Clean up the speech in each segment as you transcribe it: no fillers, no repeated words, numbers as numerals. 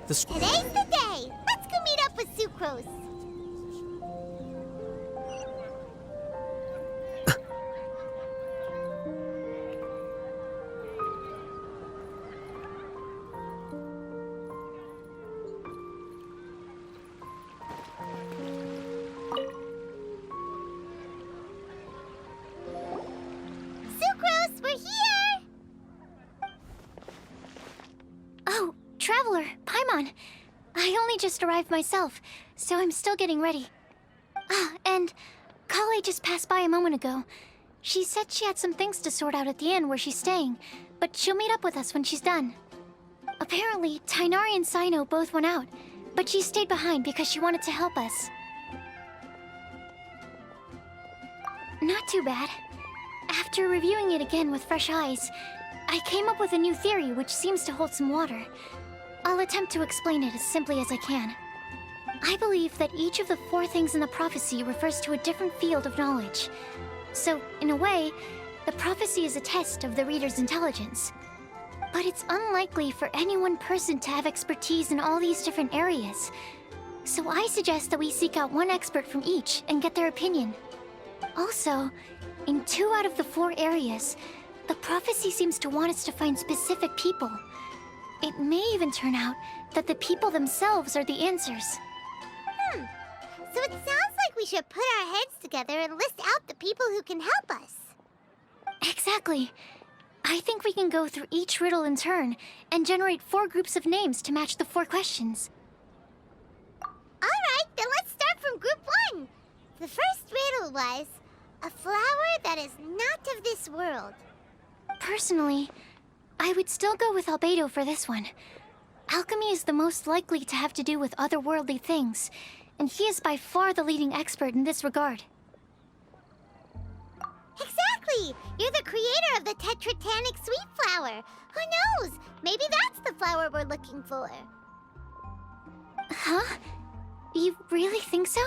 Today's the day! Let's go meet up with Sucrose! Sucrose, we're here! Oh, Traveler, Paimon. I only just arrived myself, so I'm still getting ready. Ah, and Kale just passed by a moment ago. She said she had some things to sort out at the inn where she's staying, but she'll meet up with us when she's done. Apparently, Tighnari and Cyno both went out, but she stayed behind because she wanted to help us. Not too bad. After reviewing it again with fresh eyes, I came up with a new theory which seems to hold some water. I'll attempt to explain it as simply as I can. I believe that each of the 4 things in the prophecy refers to a different field of knowledge. So, in a way, the prophecy is a test of the reader's intelligence. But it's unlikely for any one person to have expertise in all these different areas. So I suggest that we seek out one expert from each and get their opinion. Also, in 2 out of the 4 areas, the prophecy seems to want us to find specific people. It may even turn out that the people themselves are the answers. So it sounds like we should put our heads together and list out the people who can help us. Exactly. I think we can go through each riddle in turn and generate 4 groups of names to match the 4 questions. Alright, then let's start from group 1. The first riddle was, a flower that is not of this world. Personally, I would still go with Albedo for this one. Alchemy is the most likely to have to do with otherworldly things, and he is by far the leading expert in this regard. Exactly! You're the creator of the tetratanic sweet flower. Who knows? Maybe that's the flower we're looking for. Huh? You really think so?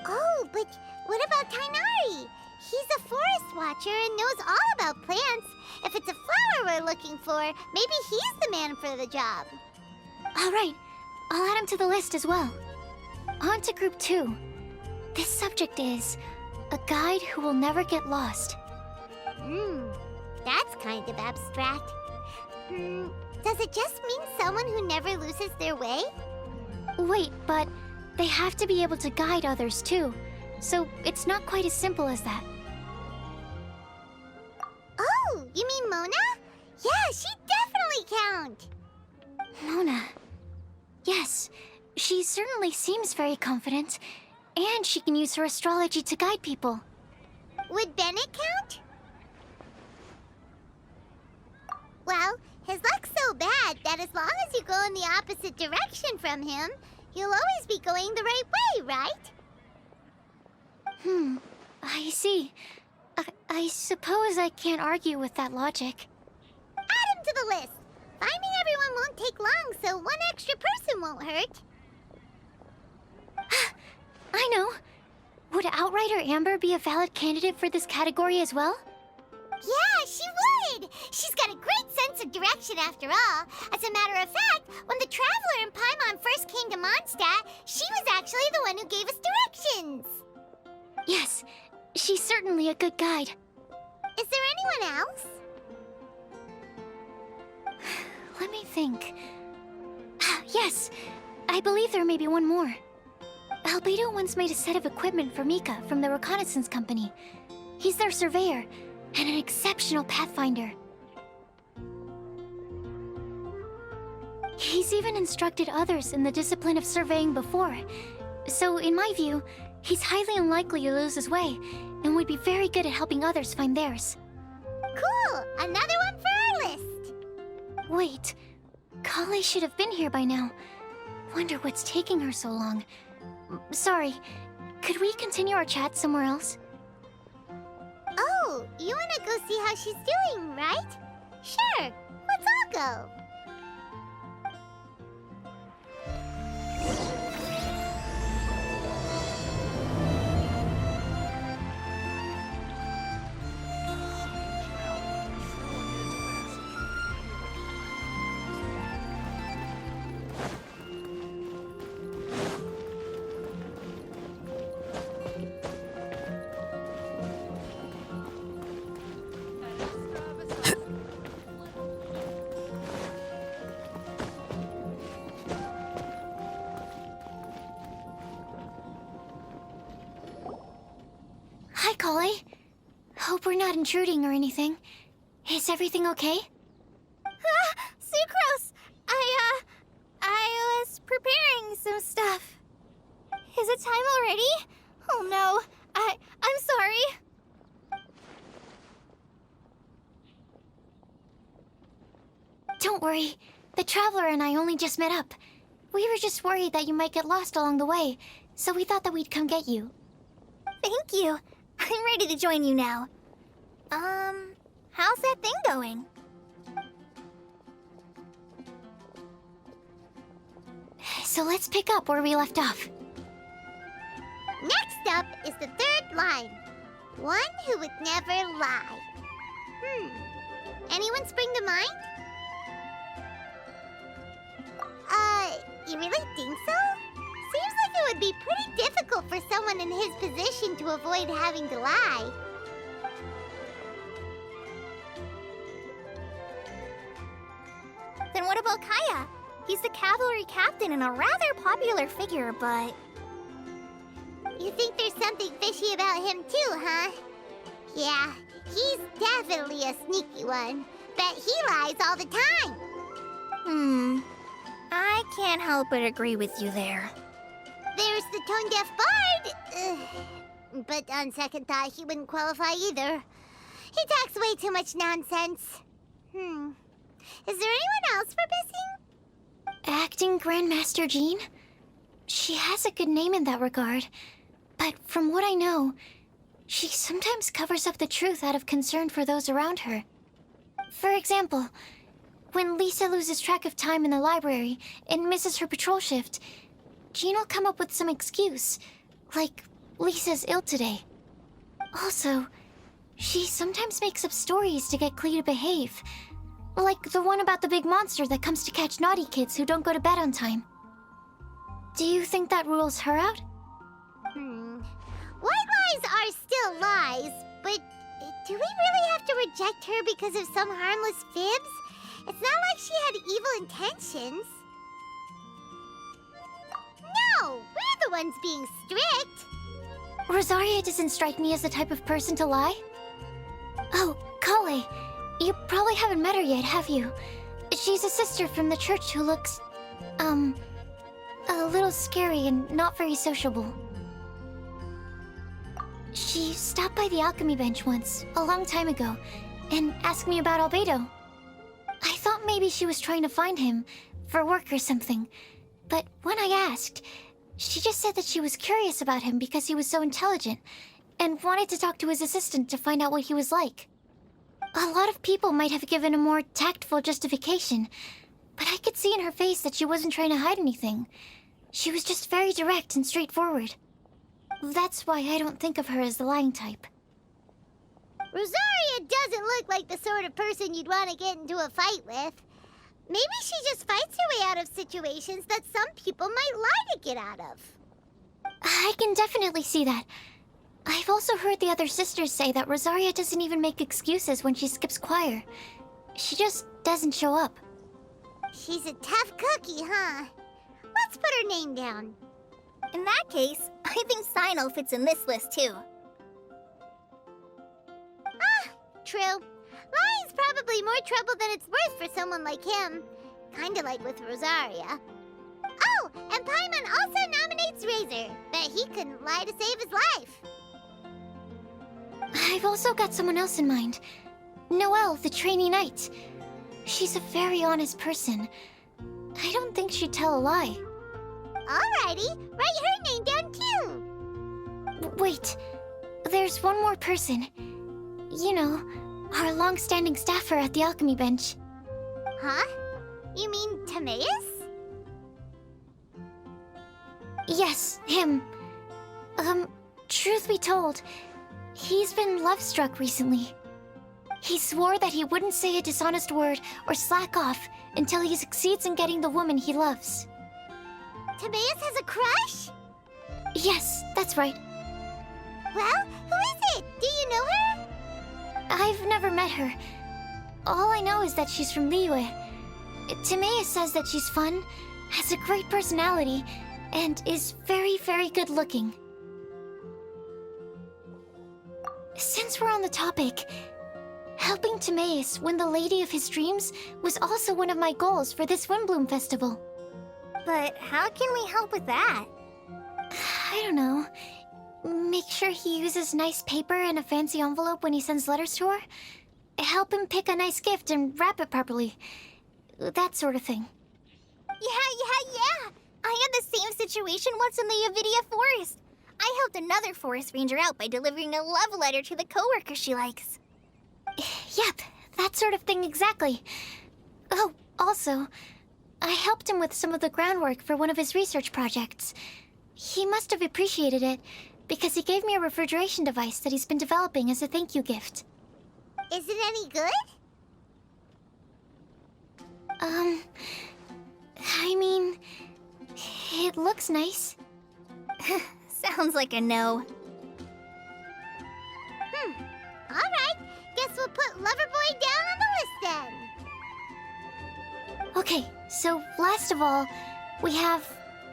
Oh, but what about Tighnari? He's a forest watcher and knows all about plants. If it's a flower we're looking for, maybe he's the man for the job. All right, I'll add him to the list as well. On to group 2. This subject is a guide who will never get lost. That's kind of abstract. Does it just mean someone who never loses their way? Wait, but they have to be able to guide others too, so it's not quite as simple as that. Oh, you mean Mona? Yeah, she definitely count. Mona. Yes, she certainly seems very confident, and she can use her astrology to guide people. Would Bennett count? Well, his luck's so bad that as long as you go in the opposite direction from him, you'll always be going the right way, right? I see. I suppose I can't argue with that logic. Add him to the list. Finding everyone won't take long, so one extra person won't hurt. I know. Would Outrider Amber be a valid candidate for this category as well? Yeah, she would! She's got a great sense of direction after all. As a matter of fact, when the Traveler and Paimon first came to Mondstadt, she was actually the one who gave us directions. Yes, she's certainly a good guide. Is there anyone else? Let me think. Yes, I believe there may be one more. Albedo once made a set of equipment for Mika from the reconnaissance company. He's their surveyor, and an exceptional pathfinder. He's even instructed others in the discipline of surveying before. So, in my view, he's highly unlikely to lose his way, and would be very good at helping others find theirs. Cool! Another one for our list! Wait, Kale should have been here by now. Wonder what's taking her so long. Sorry, could we continue our chat somewhere else? Oh, you wanna go see how she's doing, right? Sure, let's all go. not intruding or anything. Is everything okay? Sucrose! I was preparing some stuff. Is it time already? Oh no, I'm sorry. Don't worry. The Traveler and I only just met up. We were just worried that you might get lost along the way, so we thought that we'd come get you. Thank you. I'm ready to join you now. How's that thing going? So let's pick up where we left off. Next up is the third line. One who would never lie. Anyone spring to mind? You really think so? Seems like it would be pretty difficult for someone in his position to avoid having to lie. Then what about Kaya? He's the cavalry captain and a rather popular figure, but... You think there's something fishy about him too, huh? Yeah, he's definitely a sneaky one. Bet he lies all the time. I can't help but agree with you there. There's the tone-deaf bard. But on second thought, he wouldn't qualify either. He talks way too much nonsense. Is there anyone else we're missing? Acting Grandmaster Jean? She has a good name in that regard. But from what I know, she sometimes covers up the truth out of concern for those around her. For example, when Lisa loses track of time in the library and misses her patrol shift, Jean will come up with some excuse, like Lisa's ill today. Also, she sometimes makes up stories to get Klee to behave, like the one about the big monster that comes to catch naughty kids who don't go to bed on time. Do you think that rules her out? White lies are still lies, but do we really have to reject her because of some harmless fibs? It's not like she had evil intentions. No, we're the ones being strict. Rosaria doesn't strike me as the type of person to lie. Oh, Kale, you probably haven't met her yet, have you? She's a sister from the church who looks, a little scary and not very sociable. She stopped by the alchemy bench once, a long time ago, and asked me about Albedo. I thought maybe she was trying to find him, for work or something. But when I asked, she just said that she was curious about him because he was so intelligent, and wanted to talk to his assistant to find out what he was like. A lot of people might have given a more tactful justification, but I could see in her face that she wasn't trying to hide anything. She was just very direct and straightforward. That's why I don't think of her as the lying type. Rosaria doesn't look like the sort of person you'd want to get into a fight with. Maybe she just fights her way out of situations that some people might lie to get out of. I can definitely see that. I've also heard the other sisters say that Rosaria doesn't even make excuses when she skips choir. She just doesn't show up. She's a tough cookie, huh? Let's put her name down. In that case, I think Sino fits in this list too. True. Lying's probably more trouble than it's worth for someone like him. Kinda like with Rosaria. Oh, and Paimon also nominates Razor. Bet he couldn't lie to save his life. I've also got someone else in mind. Noelle, the trainee knight. She's a very honest person. I don't think she'd tell a lie. Alrighty, write her name down too. Wait, there's one more person. You know, our long-standing staffer at the alchemy bench. Huh? You mean Timaeus? Yes, him. Truth be told, he's been love-struck recently. He swore that he wouldn't say a dishonest word or slack off until he succeeds in getting the woman he loves. Timaeus has a crush? Yes, that's right. Well, who is it? Do you know her? I've never met her. All I know is that she's from Liyue. Timaeus says that she's fun, has a great personality, and is very, very good looking. Since we're on the topic, helping Timaeus win the lady of his dreams was also one of my goals for this Windblume festival. But how can we help with that? I don't know. Make sure he uses nice paper and a fancy envelope when he sends letters to her. Help him pick a nice gift and wrap it properly. That sort of thing. Yeah. I had the same situation once in the Avidia Forest. I helped another forest ranger out by delivering a love letter to the coworker she likes. Yep, that sort of thing exactly. Oh, also, I helped him with some of the groundwork for one of his research projects. He must have appreciated it, because he gave me a refrigeration device that he's been developing as a thank you gift. Is it any good? I mean, it looks nice. Sounds like a no. Alright, guess we'll put Loverboy down on the list then. Okay, so last of all, we have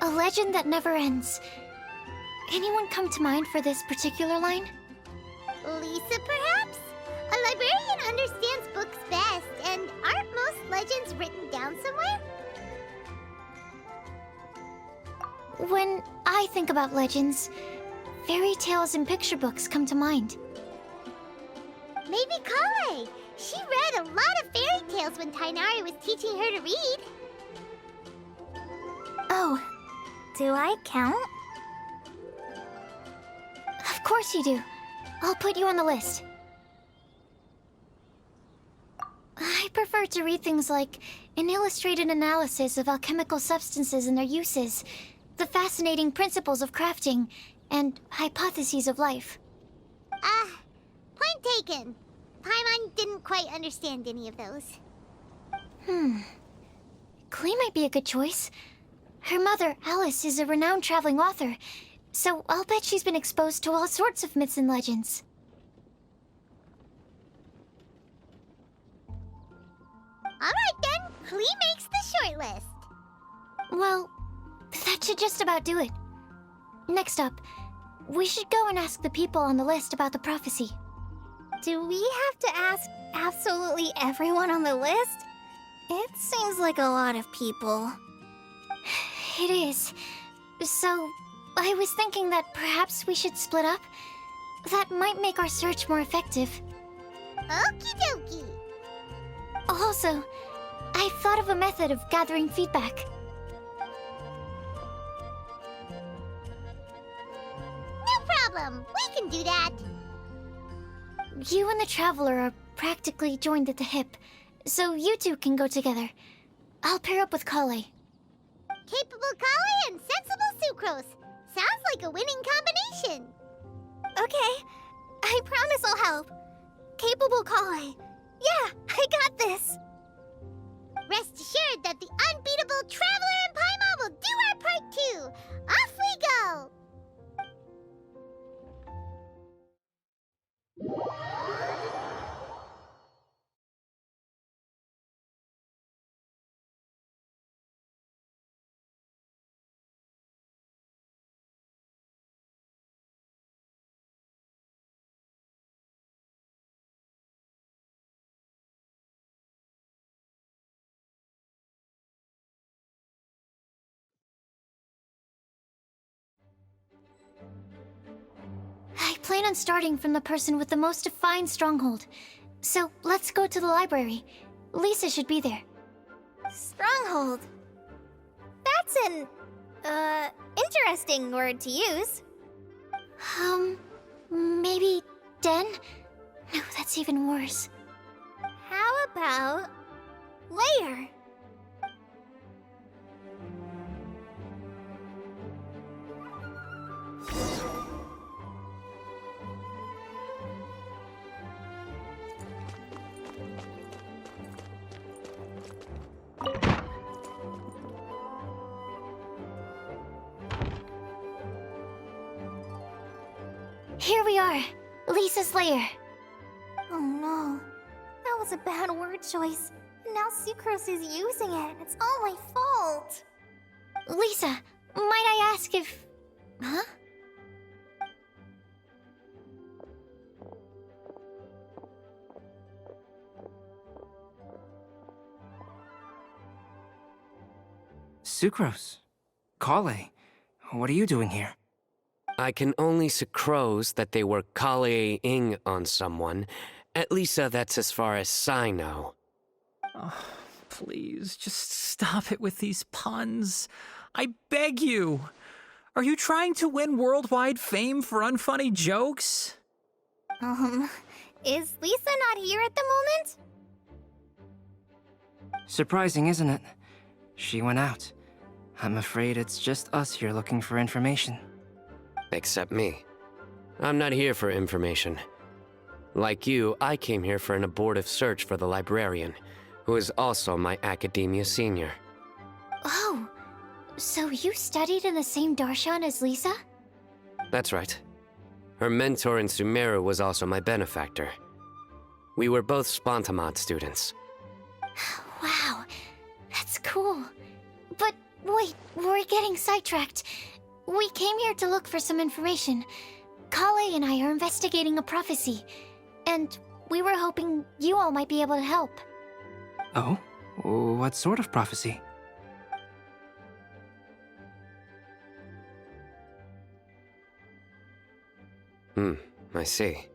a legend that never ends. Anyone come to mind for this particular line? Lisa, perhaps? A librarian understands books best, and aren't most legends written down somewhere? When I think about legends, fairy tales and picture books come to mind. Maybe Kale. She read a lot of fairy tales when Tainari was teaching her to read. Oh, do I count? Of course you do. I'll put you on the list. I prefer to read things like an illustrated analysis of alchemical substances and their uses, the fascinating principles of crafting, and hypotheses of life. Point taken. Paimon didn't quite understand any of those. Klee might be a good choice. Her mother, Alice, is a renowned traveling author, so I'll bet she's been exposed to all sorts of myths and legends. Alright then, Klee makes the shortlist. Well, that should just about do it. Next up, we should go and ask the people on the list about the prophecy. Do we have to ask absolutely everyone on the list? It seems like a lot of people. It is. So, I was thinking that perhaps we should split up. That might make our search more effective. Okie dokie. Also, I've thought of a method of gathering feedback. No problem. We can do that. You and the Traveler are practically joined at the hip, so you two can go together. I'll pair up with Kale. Capable Kale and sensible Sucrose. Sounds like a winning combination. Okay, I promise I'll help. Capable Kale. Yeah, I got this. Rest assured that the unbeatable Traveler and Paimon will do our part too. Off we go. I plan on starting from the person with the most defined stronghold. So let's go to the library. Lisa should be there. Stronghold. That's an, interesting word to use. Maybe den? No, that's even worse. How about layer? Here we are, Lisa's lair. Oh no, that was a bad word choice. And now Sucrose is using it. It's all my fault. Lisa, might I ask if... Huh? Sucrose. Kale, what are you doing here? I can only sucrose that they were kale-ing on someone. At least that's as far as I know. Oh, please, just stop it with these puns. I beg you. Are you trying to win worldwide fame for unfunny jokes? Is Lisa not here at the moment? Surprising, isn't it? She went out. I'm afraid it's just us here looking for information. Except me. I'm not here for information. Like you, I came here for an abortive search for the librarian, who is also my academia senior. Oh, so you studied in the same darshan as Lisa? That's right. Her mentor in Sumeru was also my benefactor. We were both Spontamod students. Wow, that's cool. But wait, we're getting sidetracked. We came here to look for some information. Kale and I are investigating a prophecy, and we were hoping you all might be able to help. Oh? What sort of prophecy? I see.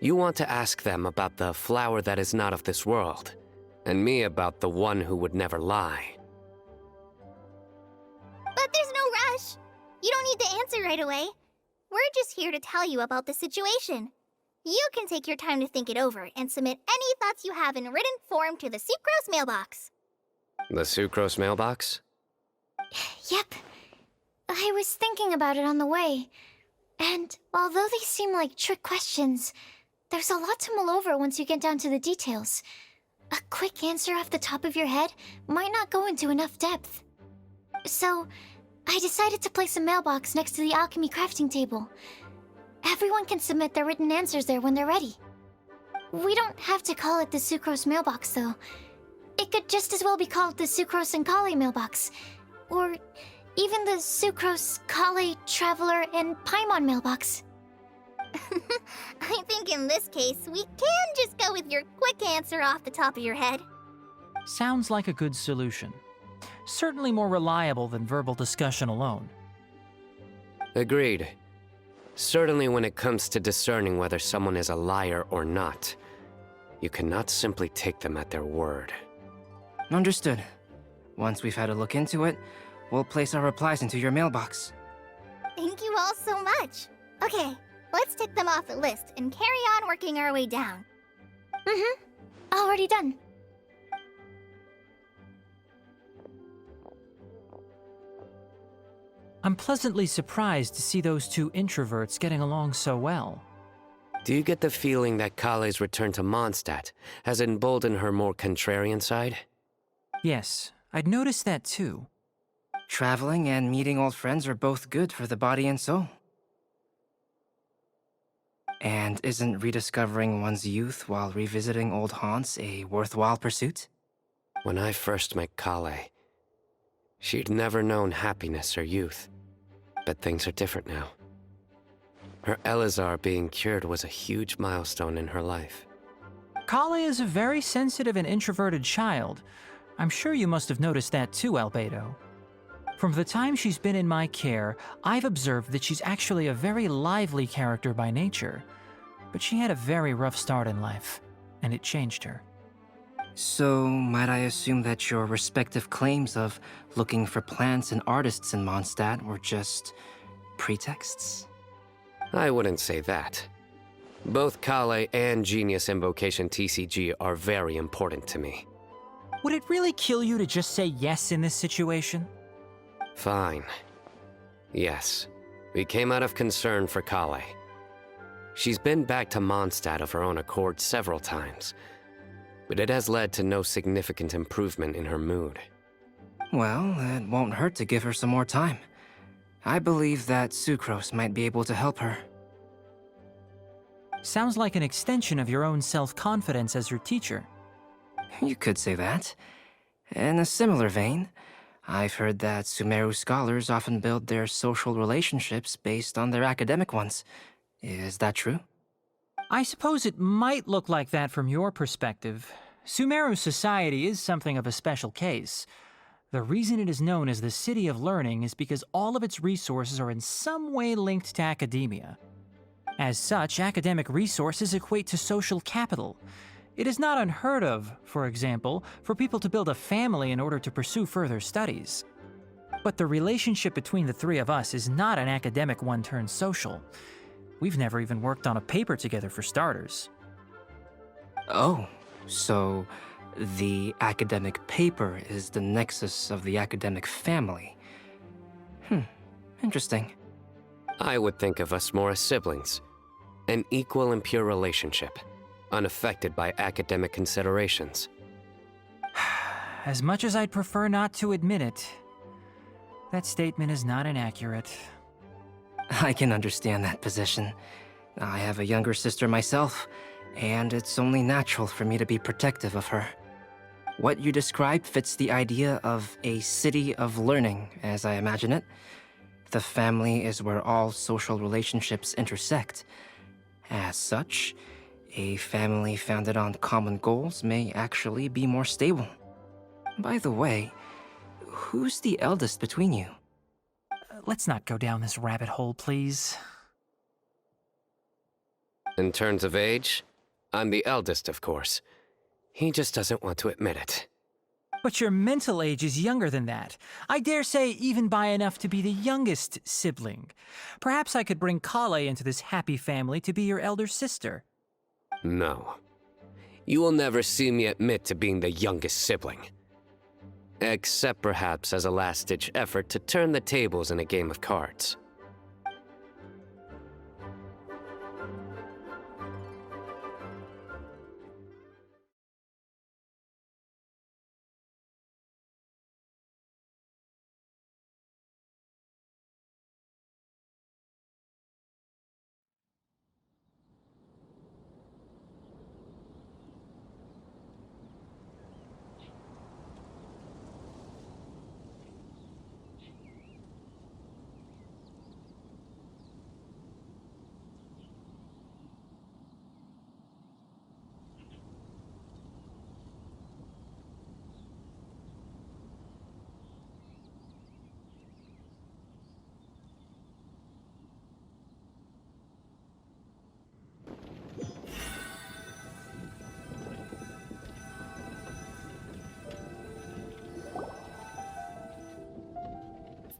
You want to ask them about the flower that is not of this world, and me about the one who would never lie. But there's no rush. You don't need to answer right away. We're just here to tell you about the situation. You can take your time to think it over and submit any thoughts you have in written form to the Sucrose mailbox. The Sucrose mailbox? Yep. I was thinking about it on the way. And although they seem like trick questions, there's a lot to mull over once you get down to the details. A quick answer off the top of your head might not go into enough depth. So, I decided to place a mailbox next to the alchemy crafting table. Everyone can submit their written answers there when they're ready. We don't have to call it the Sucrose mailbox, though. It could just as well be called the Sucrose and Kale mailbox. Or even the Sucrose, Kale, Traveler, and Paimon mailbox. I think in this case, we can just go with your quick answer off the top of your head. Sounds like a good solution. Certainly more reliable than verbal discussion alone. Agreed. Certainly when it comes to discerning whether someone is a liar or not, you cannot simply take them at their word. Understood. Once we've had a look into it, we'll place our replies into your mailbox. Thank you all so much. Okay, let's tick them off the list and carry on working our way down. Already done. I'm pleasantly surprised to see those two introverts getting along so well. Do you get the feeling that Kale's return to Mondstadt has emboldened her more contrarian side? Yes, I'd noticed that too. Traveling and meeting old friends are both good for the body and soul. And isn't rediscovering one's youth while revisiting old haunts a worthwhile pursuit? When I first met Kale, she'd never known happiness or youth. But things are different now. Her Elazar being cured was a huge milestone in her life. Kale is a very sensitive and introverted child. I'm sure you must have noticed that too, Albedo. From the time she's been in my care, I've observed that she's actually a very lively character by nature. But she had a very rough start in life, and it changed her. So, might I assume that your respective claims of looking for plants and artists in Mondstadt were just pretexts? I wouldn't say that. Both Kale and Genius Invocation TCG are very important to me. Would it really kill you to just say yes in this situation? Fine. Yes, we came out of concern for Kale. She's been back to Mondstadt of her own accord several times, but it has led to no significant improvement in her mood. Well, it won't hurt to give her some more time. I believe that Sucrose might be able to help her. Sounds like an extension of your own self-confidence as your teacher. You could say that. In a similar vein, I've heard that Sumeru scholars often build their social relationships based on their academic ones. Is that true? I suppose it might look like that from your perspective. Sumeru society is something of a special case. The reason it is known as the City of Learning is because all of its resources are in some way linked to academia. As such, academic resources equate to social capital. It is not unheard of, for example, for people to build a family in order to pursue further studies. But the relationship between the three of us is not an academic one turned social. We've never even worked on a paper together for starters. Oh, so the academic paper is the nexus of the academic family. Interesting. I would think of us more as siblings. An equal and pure relationship, unaffected by academic considerations. As much as I'd prefer not to admit it, that statement is not inaccurate. I can understand that position. I have a younger sister myself, and it's only natural for me to be protective of her. What you described fits the idea of a city of learning, as I imagine it. The family is where all social relationships intersect. As such, a family founded on common goals may actually be more stable. By the way, who's the eldest between you? Let's not go down this rabbit hole, please. In terms of age, I'm the eldest, of course. He just doesn't want to admit it. But your mental age is younger than that. I dare say even by enough to be the youngest sibling. Perhaps I could bring Kale into this happy family to be your elder sister. No. You will never see me admit to being the youngest sibling. Except perhaps as a last-ditch effort to turn the tables in a game of cards.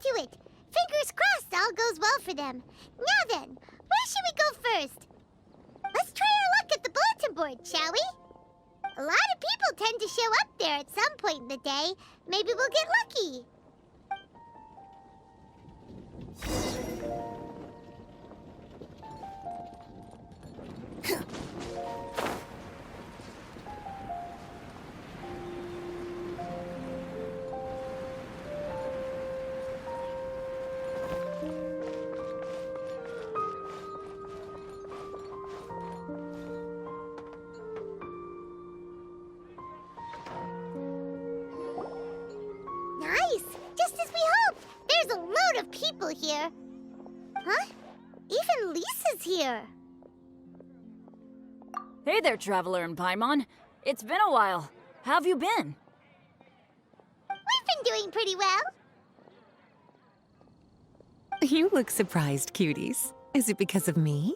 To it. Fingers crossed all goes well for them. Now then, where should we go first? Let's try our luck at the bulletin board, shall we? A lot of people tend to show up there at some point in the day. Maybe we'll get lucky. Nice! Just as we hoped! There's a load of people here. Huh? Even Lisa's here. Hey there, Traveler in Paimon. It's been a while. How have you been? We've been doing pretty well. You look surprised, cuties. Is it because of me?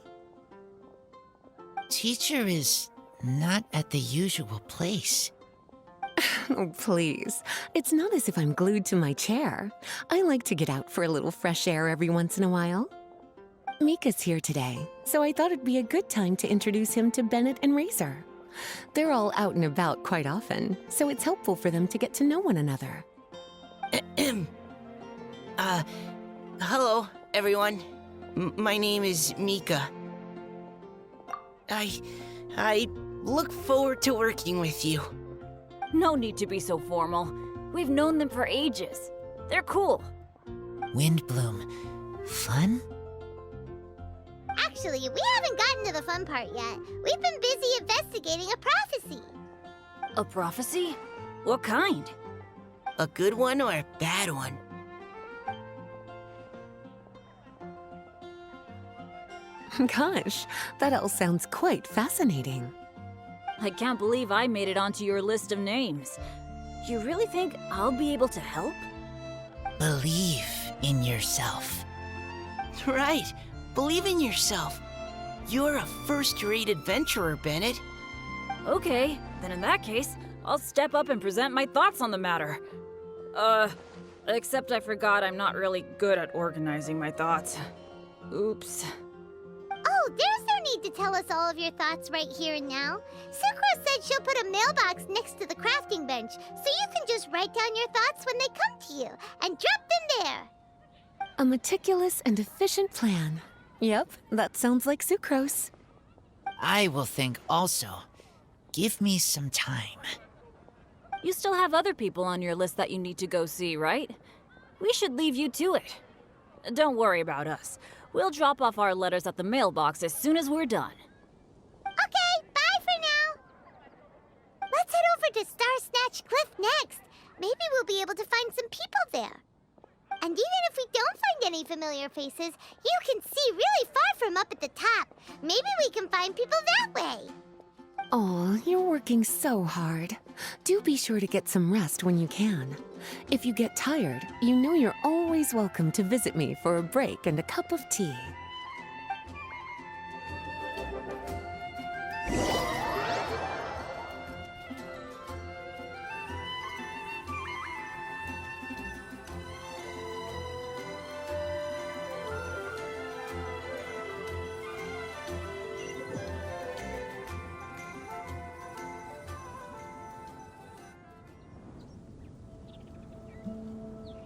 Teacher is not at the usual place. Oh, please. It's not as if I'm glued to my chair. I like to get out for a little fresh air every once in a while. Mika's here today, so I thought it'd be a good time to introduce him to Bennett and Razor. They're all out and about quite often, so it's helpful for them to get to know one another. Hello, everyone. My name is Mika. I look forward to working with you. No need to be so formal. We've known them for ages. They're cool. Windblume. Fun? Actually, we haven't gotten to the fun part yet. We've been busy investigating a prophecy. A prophecy? What kind? A good one or a bad one? Gosh, that all sounds quite fascinating. I can't believe I made it onto your list of names. You really think I'll be able to help? Believe in yourself. Right. Believe in yourself. You're a first-rate adventurer, Bennett. Okay, then in that case, I'll step up and present my thoughts on the matter. Except I forgot I'm not really good at organizing my thoughts. Oops. Oh, there's no need to tell us all of your thoughts right here and now. Sucrose said she'll put a mailbox next to the crafting bench, so you can just write down your thoughts when they come to you, and drop them there. A meticulous and efficient plan. Yep, that sounds like Sucrose. I will think also. Give me some time. You still have other people on your list that you need to go see, right? We should leave you to it. Don't worry about us. We'll drop off our letters at the mailbox as soon as we're done. Okay, bye for now. Let's head over to Star Snatch Cliff next. Maybe we'll be able to find some people there. And even if we don't find any familiar faces, you can see really far from up at the top. Maybe we can find people that way. Aw, you're working so hard. Do be sure to get some rest when you can. If you get tired, you know you're always welcome to visit me for a break and a cup of tea.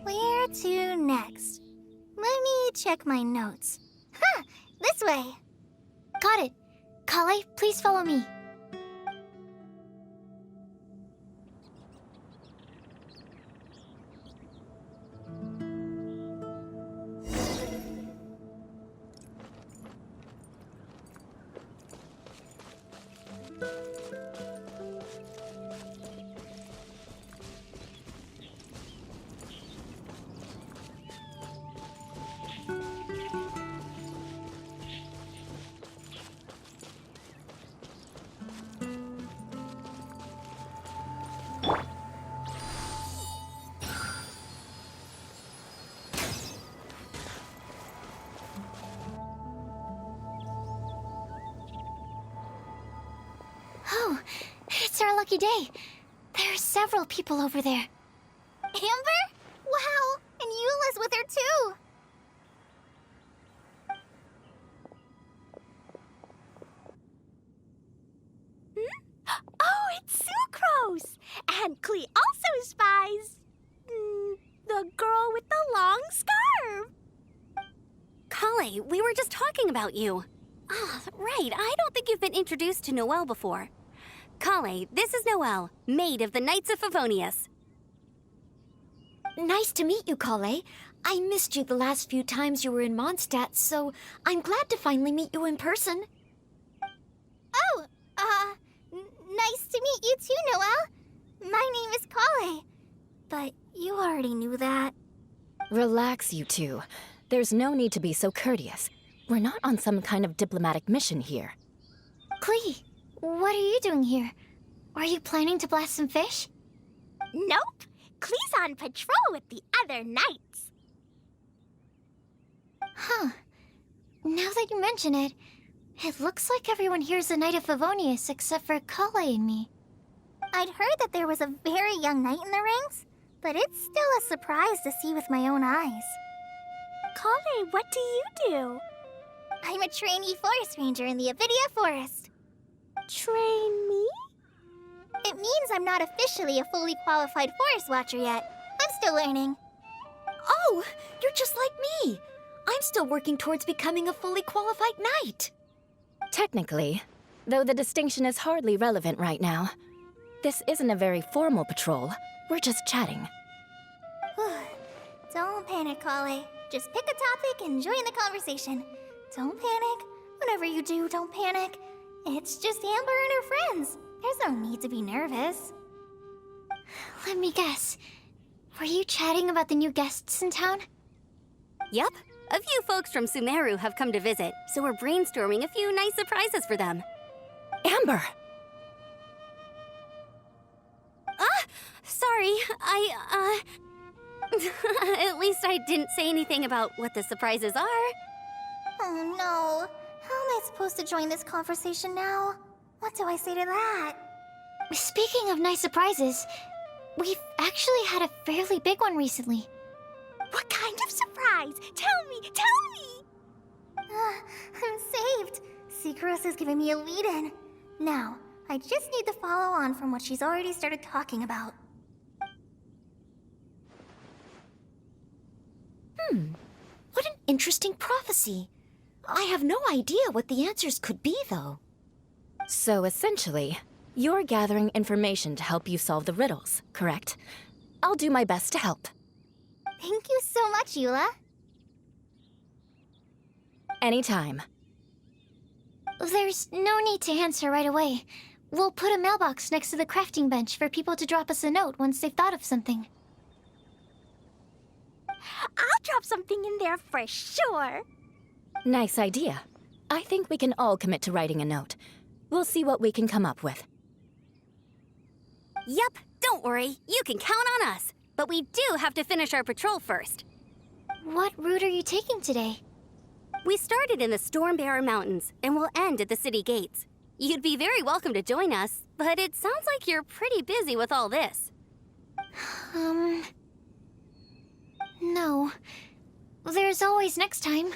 Where to next? Let me check my notes. Huh, this way. Got it. Kale, please follow me. Oh, it's our lucky day. There are several people over there. Amber? Wow, and Eula's with her too. Oh, it's Sucrose! And Klee also spies the girl with the long scarf. Kale, we were just talking about you. Ah, right. I don't think you've been introduced to Noelle before. Kale, this is Noelle, maid of the Knights of Favonius. Nice to meet you, Kale. I missed you the last few times you were in Mondstadt, so I'm glad to finally meet you in person. Oh, nice to meet you too, Noelle. My name is Kale. But you already knew that. Relax, you two. There's no need to be so courteous. We're not on some kind of diplomatic mission here. Klee, what are you doing here? Are you planning to blast some fish? Nope. Klee's on patrol with the other knights. Huh. Now that you mention it, it looks like everyone here's a Knight of Favonius except for Kale and me. I'd heard that there was a very young knight in the ranks, but it's still a surprise to see with my own eyes. Kale, what do you do? I'm a trainee forest ranger in the Avidia Forest. Trainee? It means I'm not officially a fully qualified forest watcher yet. I'm still learning. Oh, you're just like me. I'm still working towards becoming a fully qualified knight. Technically, though the distinction is hardly relevant right now. This isn't a very formal patrol. We're just chatting. Don't panic, Kale. Just pick a topic and join the conversation. Don't panic. Whatever you do, don't panic. It's just Amber and her friends. There's no need to be nervous. Let me guess. Were you chatting about the new guests in town? Yup. A few folks from Sumeru have come to visit, so we're brainstorming a few nice surprises for them. Amber! Sorry, At least I didn't say anything about what the surprises are. Oh no. How am I supposed to join this conversation now? What do I say to that? Speaking of nice surprises, we've actually had a fairly big one recently. What kind of surprise? Tell me, tell me! I'm saved. Secros is giving me a lead-in. Now, I just need to follow on from what she's already started talking about. What an interesting prophecy. I have no idea what the answers could be, though. So essentially, you're gathering information to help you solve the riddles, correct? I'll do my best to help. Thank you so much, Eula. Anytime. There's no need to answer right away. We'll put a mailbox next to the crafting bench for people to drop us a note once they've thought of something. I'll drop something in there for sure. Nice idea. I think we can all commit to writing a note. We'll see what we can come up with. Yep, don't worry. You can count on us. But we do have to finish our patrol first. What route are you taking today? We started in the Stormbearer Mountains, and we'll end at the city gates. You'd be very welcome to join us, but it sounds like you're pretty busy with all this. No. There's always next time.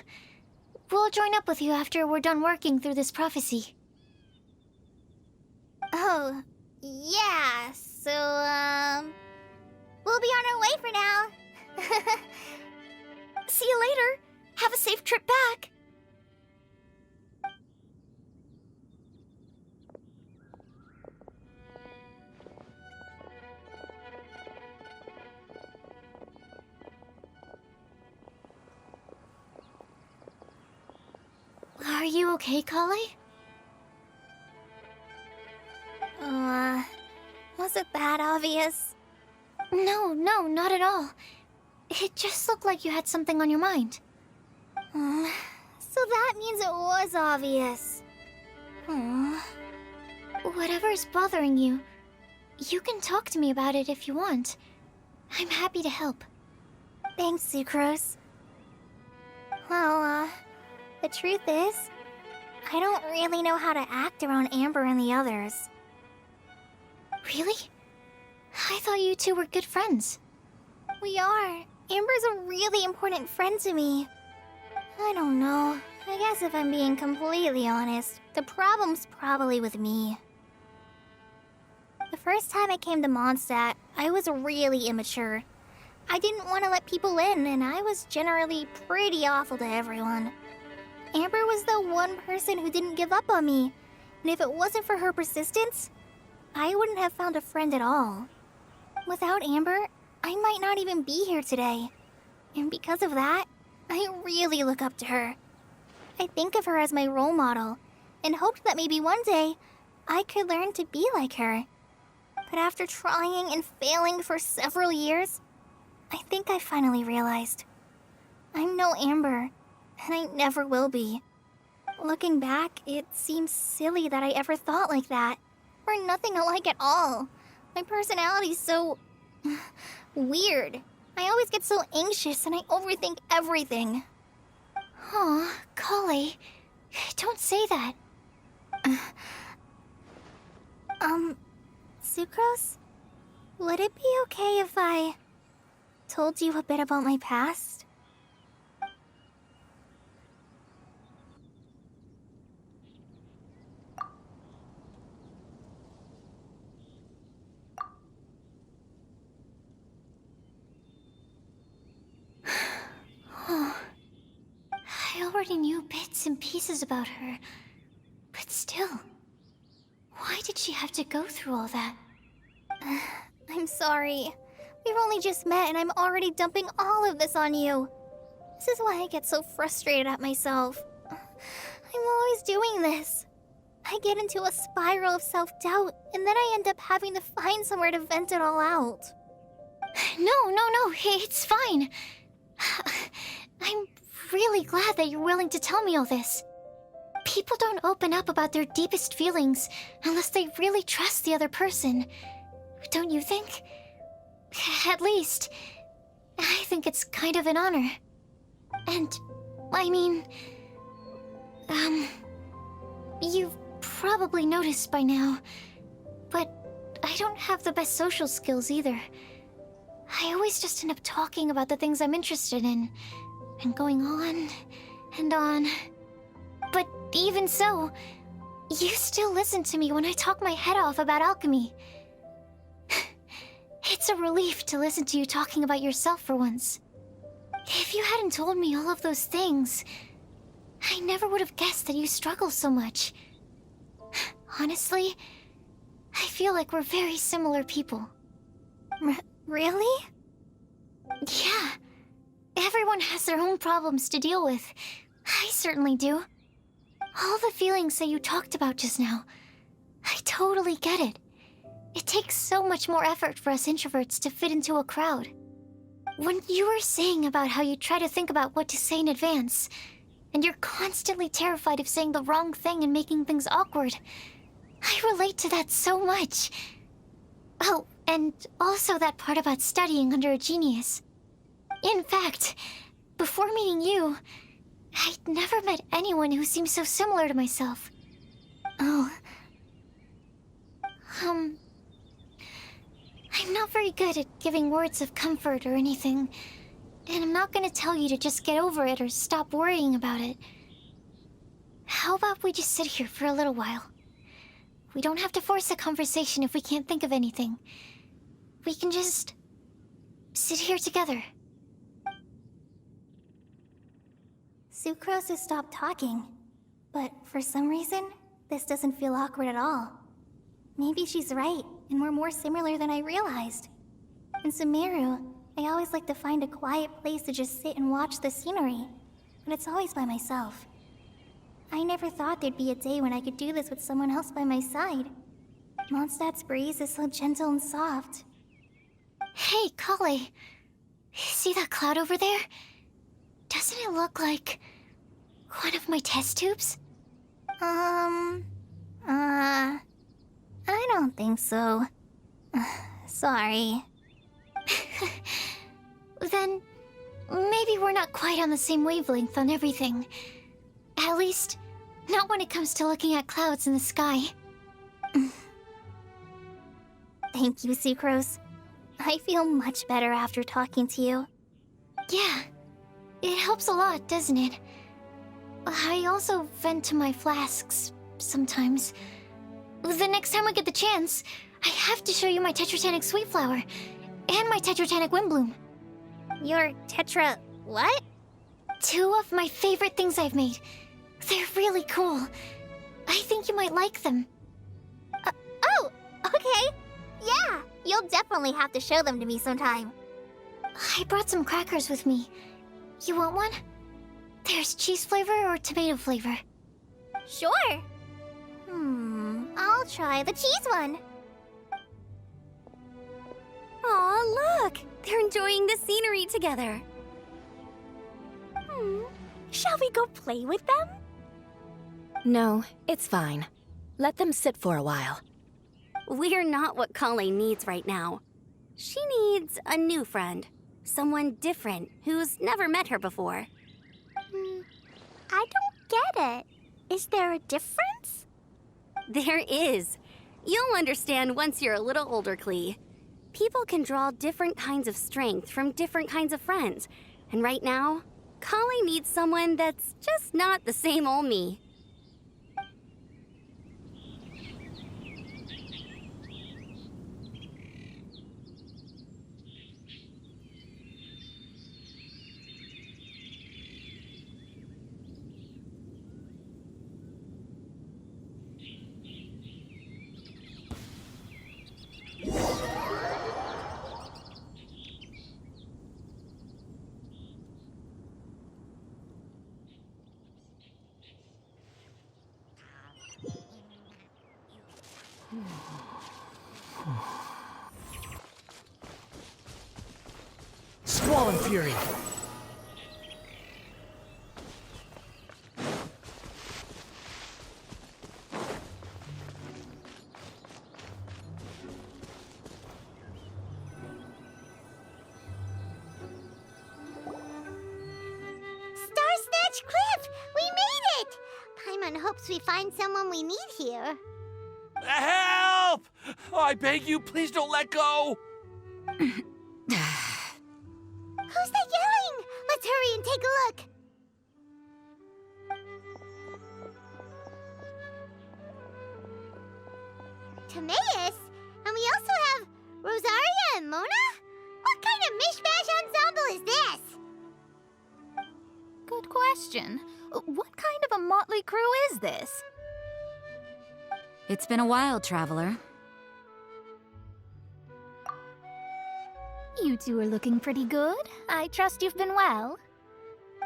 We'll join up with you after we're done working through this prophecy. Oh, yeah, so, we'll be on our way for now. See you later. Have a safe trip back. Are you okay, Kale? Was it that obvious? No, not at all. It just looked like you had something on your mind. So that means it was obvious. Whatever's bothering you, you can talk to me about it if you want. I'm happy to help. Thanks, Sucrose. Well, the truth is, I don't really know how to act around Amber and the others. Really? I thought you two were good friends. We are. Amber's a really important friend to me. I don't know. I guess if I'm being completely honest, the problem's probably with me. The first time I came to Mondstadt, I was really immature. I didn't want to let people in, and I was generally pretty awful to everyone. Amber was the one person who didn't give up on me, and if it wasn't for her persistence, I wouldn't have found a friend at all. Without Amber, I might not even be here today. And because of that, I really look up to her. I think of her as my role model, and hoped that maybe one day, I could learn to be like her. But after trying and failing for several years, I think I finally realized. I'm no Amber, and I never will be. Looking back, it seems silly that I ever thought like that. We're nothing alike at all. My personality's so... weird. I always get so anxious and I overthink everything. Aw, Kale, don't say that. Sucrose? Would it be okay if I told you a bit about my past? I already knew bits and pieces about her, but still, why did she have to go through all that? I'm sorry. We've only just met and I'm already dumping all of this on you. This is why I get so frustrated at myself. I'm always doing this. I get into a spiral of self-doubt, and then I end up having to find somewhere to vent it all out. No, it's fine. I'm really glad that you're willing to tell me all this. People don't open up about their deepest feelings unless they really trust the other person. Don't you think? At least, I think it's kind of an honor. And, I mean, you've probably noticed by now, but I don't have the best social skills either. I always just end up talking about the things I'm interested in, and going on and on. But even so, you still listen to me when I talk my head off about alchemy. It's a relief to listen to you talking about yourself for once. If you hadn't told me all of those things, I never would have guessed that you struggle so much. Honestly, I feel like we're very similar people. Really? Yeah. Everyone has their own problems to deal with. I certainly do. All the feelings that you talked about just now, I totally get it. It takes so much more effort for us introverts to fit into a crowd. When you were saying about how you try to think about what to say in advance, and you're constantly terrified of saying the wrong thing and making things awkward, I relate to that so much. Oh, and also that part about studying under a genius. In fact, before meeting you, I'd never met anyone who seemed so similar to myself. Oh. I'm not very good at giving words of comfort or anything, and I'm not gonna tell you to just get over it or stop worrying about it. How about we just sit here for a little while? We don't have to force a conversation if we can't think of anything. We can just sit here together. Sucrose has stopped talking, but for some reason, this doesn't feel awkward at all. Maybe she's right, and we're more similar than I realized. In Sumeru, I always like to find a quiet place to just sit and watch the scenery, but it's always by myself. I never thought there'd be a day when I could do this with someone else by my side. Mondstadt's breeze is so gentle and soft. Hey, Kale. See that cloud over there? Doesn't it look like one of my test tubes? I don't think so. Sorry. Then, maybe we're not quite on the same wavelength on everything. At least, not when it comes to looking at clouds in the sky. Thank you, Sucrose. I feel much better after talking to you. Yeah, it helps a lot, doesn't it? I also vent to my flasks sometimes. The next time I get the chance, I have to show you my Tetratanic Sweet Flower and my Tetratanic Windblume. Your Tetra... what? 2 of my favorite things I've made. They're really cool. I think you might like them. Oh, okay. Yeah, you'll definitely have to show them to me sometime. I brought some crackers with me. You want one? There's cheese flavor or tomato flavor. Sure. I'll try the cheese one. Aw, look! They're enjoying the scenery together. Shall we go play with them? No, it's fine. Let them sit for a while. We're not what Kale needs right now. She needs a new friend. Someone different who's never met her before. I don't get it. Is there a difference? There is. You'll understand once you're a little older, Klee. People can draw different kinds of strength from different kinds of friends. And right now, Kale needs someone that's just not the same old me. Squall and Fury! hopes we find someone we need here. Help! Oh, I beg you, please don't let go! Who's that yelling? Let's hurry and take a look. Timaeus? And we also have Rosaria and Mona? What kind of mishmash ensemble is this? Good question. What kind of a motley crew is this? It's been a while, Traveler. You two are looking pretty good. I trust you've been well.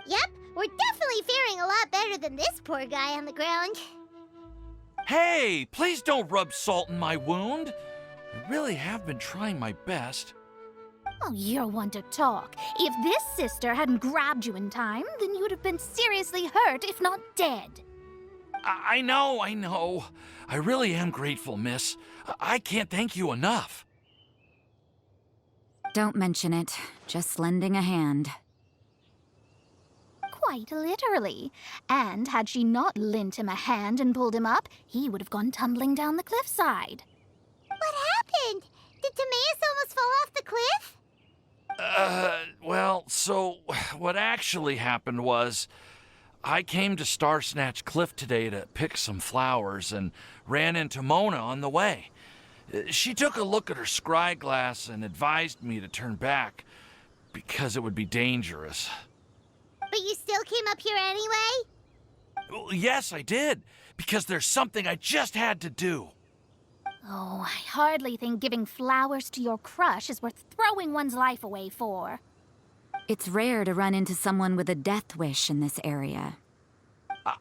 Yep, we're definitely faring a lot better than this poor guy on the ground. Hey, please don't rub salt in my wound. I really have been trying my best. Oh, you're one to talk. If this sister hadn't grabbed you in time, then you'd have been seriously hurt, if not dead. I know. I really am grateful, miss. I can't thank you enough. Don't mention it. Just lending a hand. Quite literally. And had she not lent him a hand and pulled him up, he would have gone tumbling down the cliffside. What happened? Did Timaeus almost fall off the cliff? Well, so what actually happened was I came to Star Snatch Cliff today to pick some flowers and ran into Mona on the way. She took a look at her scry glass and advised me to turn back because it would be dangerous. But you still came up here anyway? Well, yes, I did, because there's something I just had to do. Oh, I hardly think giving flowers to your crush is worth throwing one's life away for. It's rare to run into someone with a death wish in this area.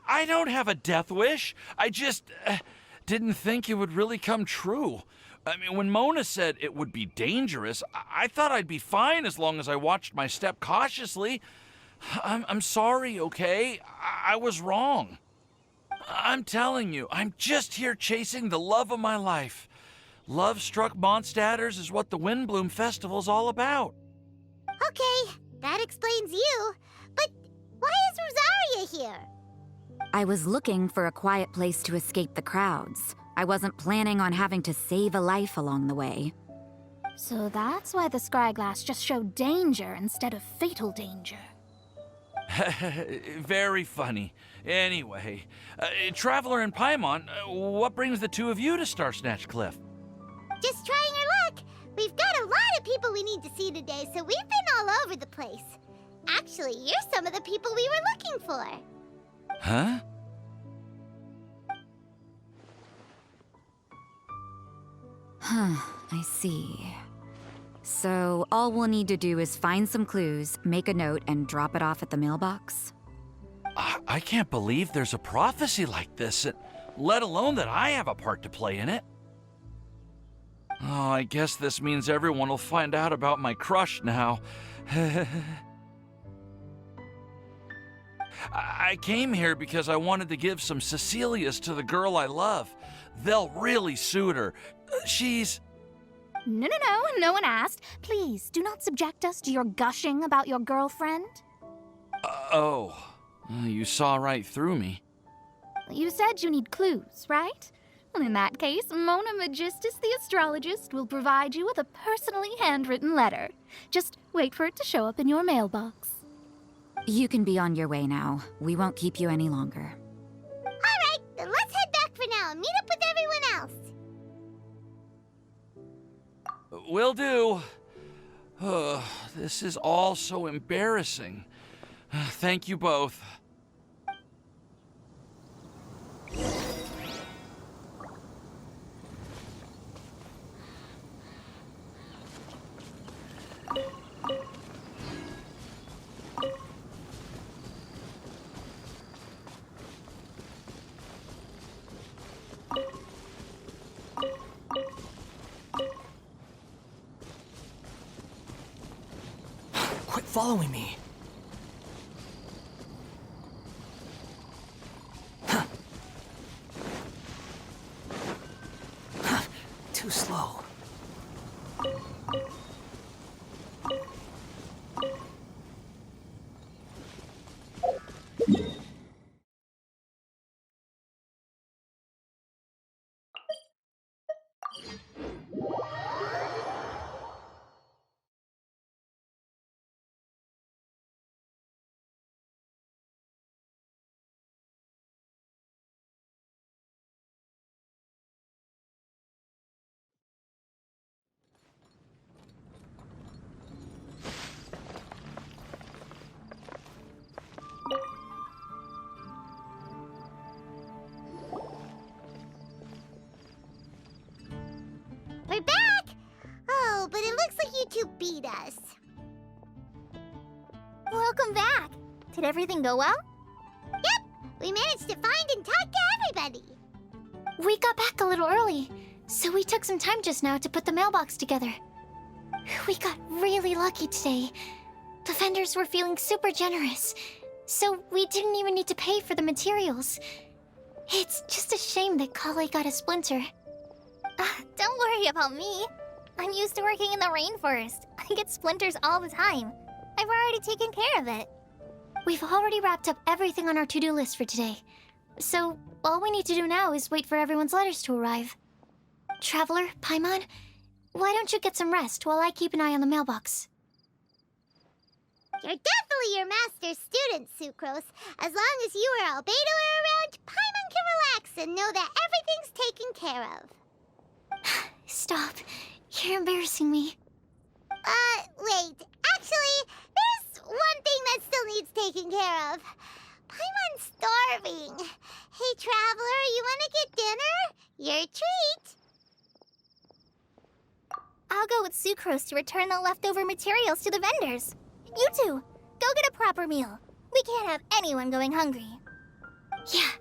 I don't have a death wish. I just didn't think it would really come true. I mean, when Mona said it would be dangerous, I thought I'd be fine as long as I watched my step cautiously. I'm sorry, okay? I was wrong. I'm telling you, I'm just here chasing the love of my life. Love-struck Mondstadters is what the Windblume Festival's all about. Okay, that explains you. But why is Rosaria here? I was looking for a quiet place to escape the crowds. I wasn't planning on having to save a life along the way. So that's why the scryglass just showed danger instead of fatal danger. Very funny. Anyway, Traveler and Paimon, what brings the two of you to Star Snatch Cliff? Just trying our luck. We've got a lot of people we need to see today, so we've been all over the place. Actually, you're some of the people we were looking for. Huh? I see. So, all we'll need to do is find some clues, make a note, and drop it off at the mailbox? I can't believe there's a prophecy like this, let alone that I have a part to play in it. Oh, I guess this means everyone will find out about my crush now. I came here because I wanted to give some Cecilias to the girl I love. They'll really suit her. She's... No one asked. Please, do not subject us to your gushing about your girlfriend. Oh, you saw right through me. You said you need clues, right? Well, in that case, Mona Magistus the astrologist will provide you with a personally handwritten letter. Just wait for it to show up in your mailbox. You can be on your way now. We won't keep you any longer. All right, then let's head back for now and meet up with everyone else. Will do. This is all so embarrassing. Thank you both. Quit following me. Too slow. you beat us. Welcome back. Did everything go well? Yep, we managed to find and talk to everybody. We got back a little early, so we took some time just now to put the mailbox together. We got really lucky today. The vendors were feeling super generous, so we didn't even need to pay for the materials. It's just a shame that Kale got a splinter. Don't worry about me. I'm used to working in the rainforest. I get splinters all the time. I've already taken care of it. We've already wrapped up everything on our to-do list for today. So, all we need to do now is wait for everyone's letters to arrive. Traveler, Paimon, why don't you get some rest while I keep an eye on the mailbox? You're definitely your master's student, Sucrose. As long as you or Albedo are around, Paimon can relax and know that everything's taken care of. Stop. You're embarrassing me. Wait. Actually, there's one thing that still needs taking care of. Paimon's starving. Hey, Traveler, you wanna get dinner? Your treat. I'll go with Sucrose to return the leftover materials to the vendors. You two, go get a proper meal. We can't have anyone going hungry. Yeah,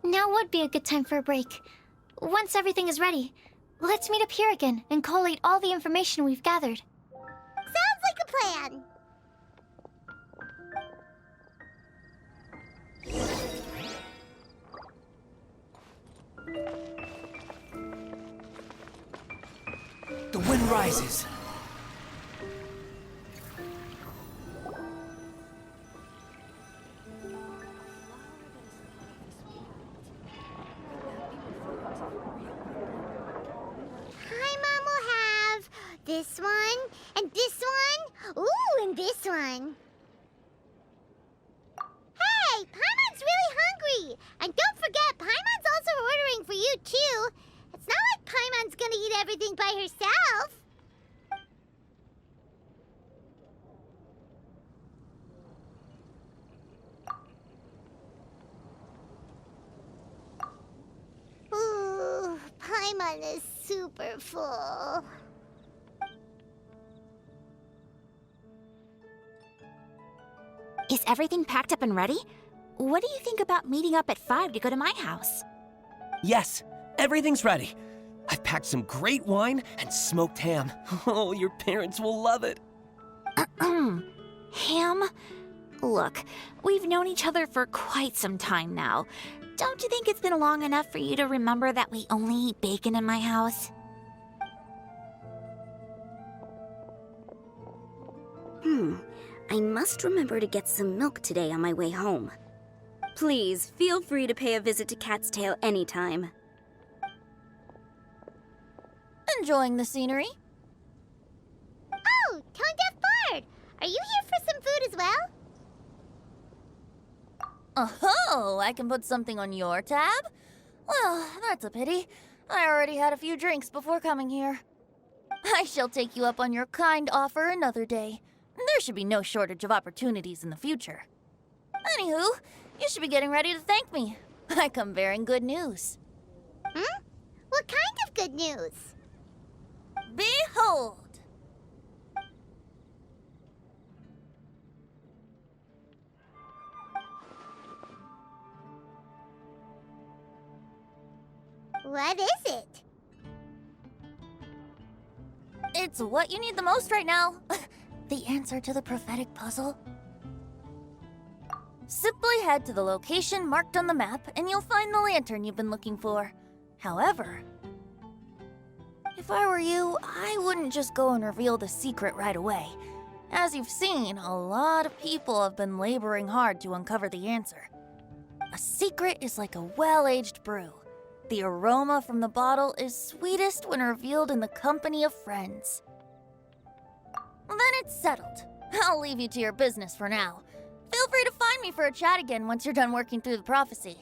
now would be a good time for a break. Once everything is ready, let's meet up here again and collate all the information we've gathered. Sounds like a plan. The wind rises. Paimon will have this one, and this one, ooh, and this one. Hey, Paimon's really hungry! And don't forget, Paimon's also ordering for you, too. It's not like Paimon's gonna eat everything by herself. Ooh, Paimon is super full. Is everything packed up and ready? What do you think about meeting up at 5 to go to my house? Yes, everything's ready. I've packed some great wine and smoked ham. Oh, your parents will love it. Ham? Look, we've known each other for quite some time now. Don't you think it's been long enough for you to remember that we only eat bacon in my house? I must remember to get some milk today on my way home. Please, feel free to pay a visit to Cat's Tail anytime. Enjoying the scenery? Oh, Tone Deaf Bard! Are you here for some food as well? Oh, I can put something on your tab? Well, that's a pity. I already had a few drinks before coming here. I shall take you up on your kind offer another day. There should be no shortage of opportunities in the future. Anywho, you should be getting ready to thank me. I come bearing good news. What kind of good news? Behold! What is it? It's what you need the most right now. The answer to the prophetic puzzle. Simply head to the location marked on the map and you'll find the lantern you've been looking for. However, if I were you, I wouldn't just go and reveal the secret right away. As you've seen, a lot of people have been laboring hard to uncover the answer. A secret is like a well-aged brew. The aroma from the bottle is sweetest when revealed in the company of friends. Then it's settled. I'll leave you to your business for now. Feel free to find me for a chat again once you're done working through the prophecy.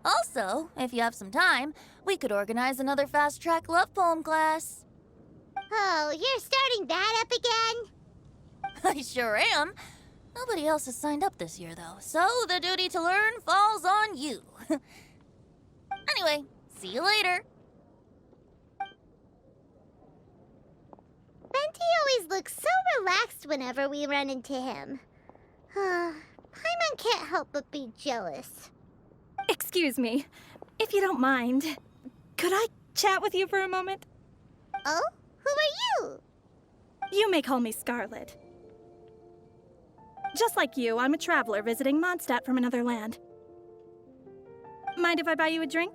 Also, if you have some time, we could organize another fast-track love poem class. Oh, you're starting that up again? I sure am. Nobody else has signed up this year, though, so the duty to learn falls on you. Anyway, see you later. looks so relaxed whenever we run into him. Paimon can't help but be jealous. Excuse me, if you don't mind, could I chat with you for a moment? Oh? Who are you? You may call me Scarlet. Just like you, I'm a traveler visiting Mondstadt from another land. Mind if I buy you a drink?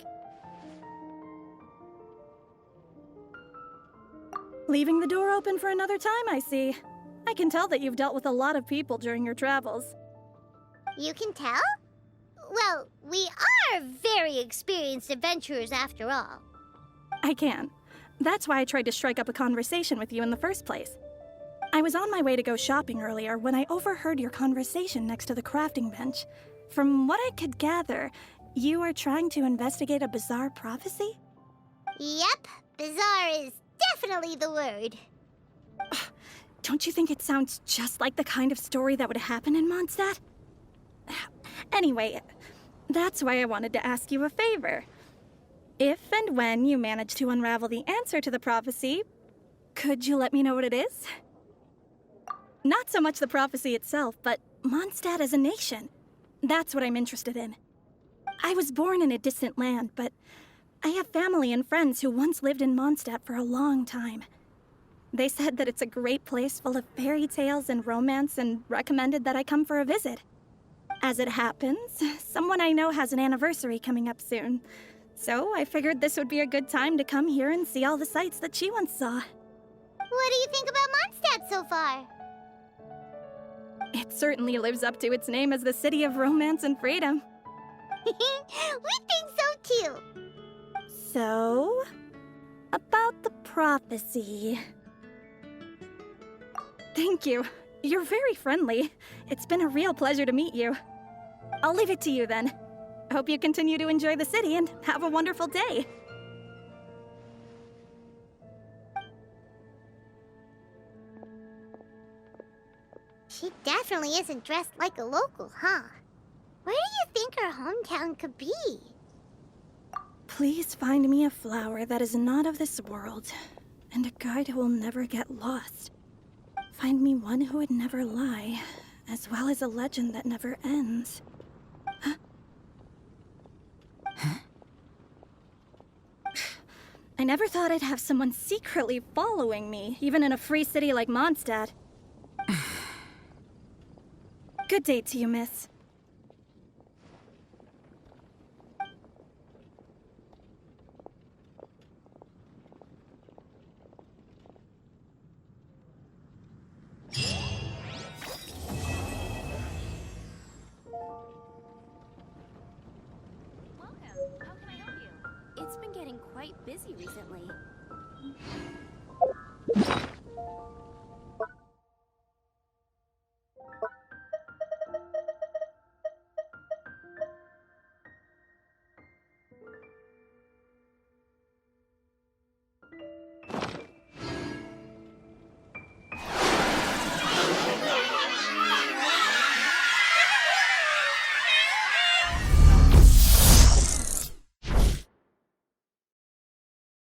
Leaving the door open for another time, I see. I can tell that you've dealt with a lot of people during your travels. You can tell? Well, we are very experienced adventurers after all. I can. That's why I tried to strike up a conversation with you in the first place. I was on my way to go shopping earlier when I overheard your conversation next to the crafting bench. From what I could gather, you are trying to investigate a bizarre prophecy? Yep, bizarre is definitely the word. Don't you think it sounds just like the kind of story that would happen in Mondstadt? Anyway, that's why I wanted to ask you a favor. If and when you manage to unravel the answer to the prophecy, could you let me know what it is? Not so much the prophecy itself, but Mondstadt as a nation. That's what I'm interested in. I was born in a distant land, but I have family and friends who once lived in Mondstadt for a long time. They said that it's a great place full of fairy tales and romance and recommended that I come for a visit. As it happens, someone I know has an anniversary coming up soon. So I figured this would be a good time to come here and see all the sights that she once saw. What do you think about Mondstadt so far? It certainly lives up to its name as the city of romance and freedom. We think so too. So, about the prophecy. Thank you. You're very friendly. It's been a real pleasure to meet you. I'll leave it to you then. Hope you continue to enjoy the city and have a wonderful day. She definitely isn't dressed like a local, huh? Where do you think her hometown could be? Please find me a flower that is not of this world, and a guide who will never get lost. Find me one who would never lie, as well as a legend that never ends. Huh? I never thought I'd have someone secretly following me, even in a free city like Mondstadt. Good day to you, miss. It's been getting quite busy recently.